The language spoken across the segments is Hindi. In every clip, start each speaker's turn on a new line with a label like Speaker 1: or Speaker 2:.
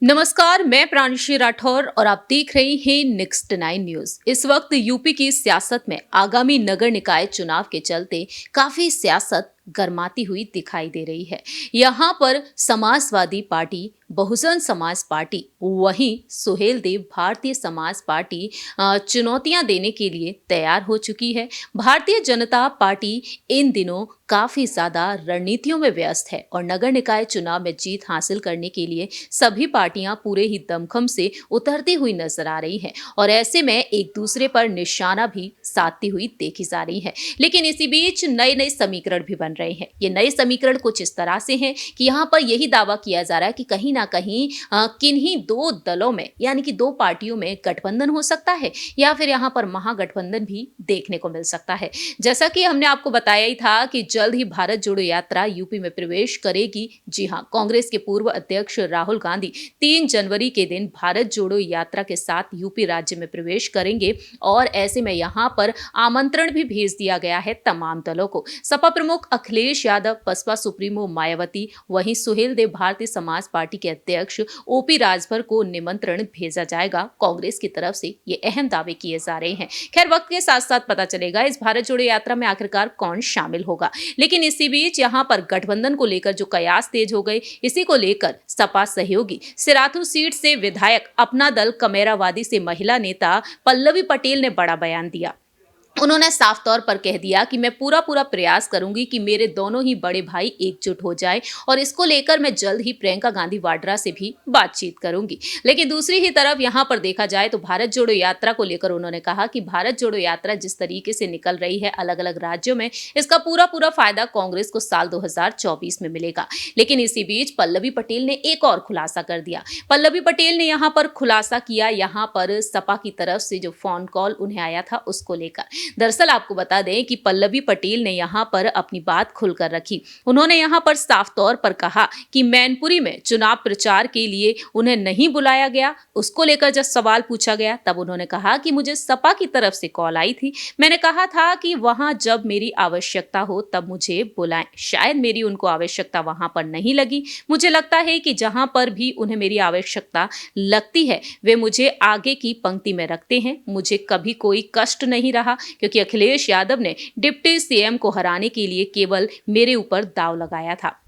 Speaker 1: नमस्कार, मैं प्राणशी राठौर और आप देख रहे हैं नेक्स्ट 9 न्यूज। इस वक्त यूपी की सियासत में आगामी नगर निकाय चुनाव के चलते काफी सियासत गर्माती हुई दिखाई दे रही है। यहाँ पर समाजवादी पार्टी, बहुजन समाज पार्टी, वहीं सुहेलदेव भारतीय समाज पार्टी चुनौतियां देने के लिए तैयार हो चुकी है। भारतीय जनता पार्टी इन दिनों काफी ज्यादा रणनीतियों में व्यस्त है और नगर निकाय चुनाव में जीत हासिल करने के लिए सभी पार्टियां पूरे ही दमखम से उतरती हुई नजर आ रही हैं और ऐसे में एक दूसरे पर निशाना भी साधती हुई देखी जा रही है। लेकिन इसी बीच नए नए समीकरण भी बन रहे हैं। ये नए समीकरण कुछ इस तरह से हैं कि यहाँ पर यही दावा किया जा रहा है कि कहीं ना कहीं किन्हीं दो दलों में यानी कि दो पार्टियों में गठबंधन हो सकता है या फिर यहाँ पर महागठबंधन भी देखने को मिल सकता है। जैसा कि हमने आपको बताया ही था कि जल्द ही भारत जोड़ो यात्रा यूपी में प्रवेश करेगी। जी हाँ, कांग्रेस के पूर्व अध्यक्ष राहुल गांधी 3 जनवरी के दिन भारत जोड़ो यात्रा के साथ यूपी राज्य में प्रवेश करेंगे और ऐसे में यहाँ पर आमंत्रण भी भेज दिया गया है तमाम दलों को। सपा प्रमुख अखिलेश यादव, बसपा सुप्रीमो मायावती, वहीं सुहेलदेव भारतीय समाज पार्टी के अध्यक्ष ओपी राजभर को निमंत्रण भेजा जाएगा। कांग्रेस की तरफ से ये अहम दावे किए जा रहे हैं। खैर, वक्त के साथ साथ पता चलेगा इस भारत जोड़ो यात्रा में आखिरकार कौन शामिल होगा। लेकिन इसी बीच यहाँ पर गठबंधन को लेकर जो कयास तेज हो गए, इसी को लेकर सपा सहयोगी सिराथू सीट से विधायक अपना दल कमेरावादी से महिला नेता पल्लवी पटेल ने बड़ा बयान दिया। उन्होंने साफ तौर पर कह दिया कि मैं पूरा प्रयास करूंगी कि मेरे दोनों ही बड़े भाई एकजुट हो जाएं और इसको लेकर मैं जल्द ही प्रियंका गांधी वाड्रा से भी बातचीत करूंगी। लेकिन दूसरी ही तरफ यहां पर देखा जाए तो भारत जोड़ो यात्रा को लेकर उन्होंने कहा कि भारत जोड़ो यात्रा जिस तरीके से निकल रही है अलग अलग राज्यों में, इसका पूरा फायदा कांग्रेस को साल 2024 में मिलेगा। लेकिन इसी बीच पल्लवी पटेल ने एक और खुलासा कर दिया। पल्लवी पटेल ने यहाँ पर खुलासा किया, यहाँ पर सपा की तरफ से जो फोन कॉल उन्हें आया था उसको लेकर। दरअसल आपको बता दें कि पल्लवी पटेल ने यहां पर अपनी बात खुलकर रखी। उन्होंने यहां पर साफ तौर पर कहा कि मैनपुरी में चुनाव प्रचार के लिए उन्हें नहीं बुलाया गया। उसको लेकर जब सवाल पूछा गया तब उन्होंने कहा कि मुझे सपा की तरफ से कॉल आई थी, मैंने कहा था कि वहां जब मेरी आवश्यकता हो तब मुझे बुलाएं। शायद मेरी उनको आवश्यकता वहां पर नहीं लगी। मुझे लगता है कि जहां पर भी उन्हें मेरी आवश्यकता लगती है वे मुझे आगे की पंक्ति में रखते हैं। मुझे कभी कोई कष्ट नहीं रहा क्योंकि अखिलेश यादव ने डिप्टी सीएम को हराने के लिए केवल मेरे ऊपर दांव लगाया था।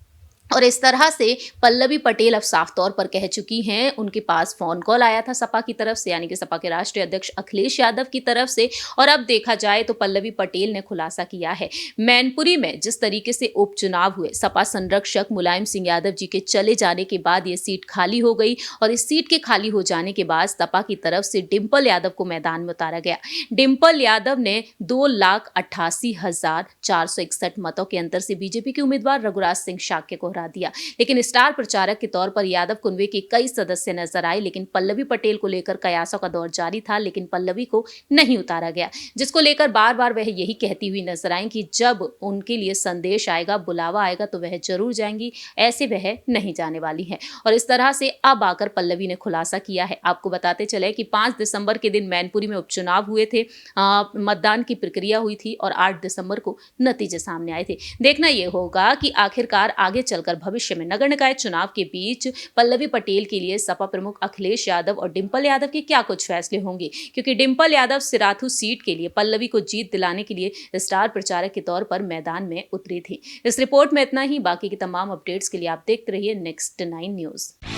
Speaker 1: और इस तरह से पल्लवी पटेल अब साफ तौर पर कह चुकी हैं। उनके पास फोन कॉल आया था सपा की तरफ से यानी कि सपा के राष्ट्रीय अध्यक्ष अखिलेश यादव की तरफ से और अब देखा जाए तो पल्लवी पटेल ने खुलासा किया है। मैनपुरी में जिस तरीके से उपचुनाव हुए, सपा संरक्षक मुलायम सिंह यादव जी के चले जाने के बाद ये सीट खाली हो गई और इस सीट के खाली हो जाने के बाद सपा की तरफ से डिंपल यादव को मैदान में उतारा गया। डिंपल यादव ने 2,88,461 मतों के अंतर से बीजेपी के उम्मीदवार रघुराज सिंह शाक्य को दिया। लेकिन स्टार प्रचारक के तौर पर यादव कुनबे के कई सदस्य नजर आए। लेकिन पल्लवी पटेल को लेकर कयासों का दौर जारी था, लेकिन पल्लवी को नहीं उतारा गया, जिसको लेकर बार बार वह यही कहती हुई नजर आई कि जब उनके लिए संदेश आएगा, बुलावा आएगा तो वह जरूर जाएंगी, ऐसे वह नहीं जाने वाली है। और इस तरह से अब आकर पल्लवी ने खुलासा किया है। आपको बताते चले कि 5 दिसंबर के दिन मैनपुरी में उपचुनाव हुए थे, मतदान की प्रक्रिया हुई थी और 8 दिसंबर को नतीजे सामने आए थे। देखना यह होगा कि आखिरकार आगे चलकर भविष्य में नगर निकाय चुनाव के बीच पल्लवी पटेल के लिए सपा प्रमुख अखिलेश यादव और डिंपल यादव के क्या कुछ फैसले होंगे, क्योंकि डिंपल यादव सिराथू सीट के लिए पल्लवी को जीत दिलाने के लिए स्टार प्रचारक के तौर पर मैदान में उतरी थी। इस रिपोर्ट में इतना ही। बाकी की तमाम अपडेट्स के लिए आप देखते रहिए नेक्स्ट 9 न्यूज।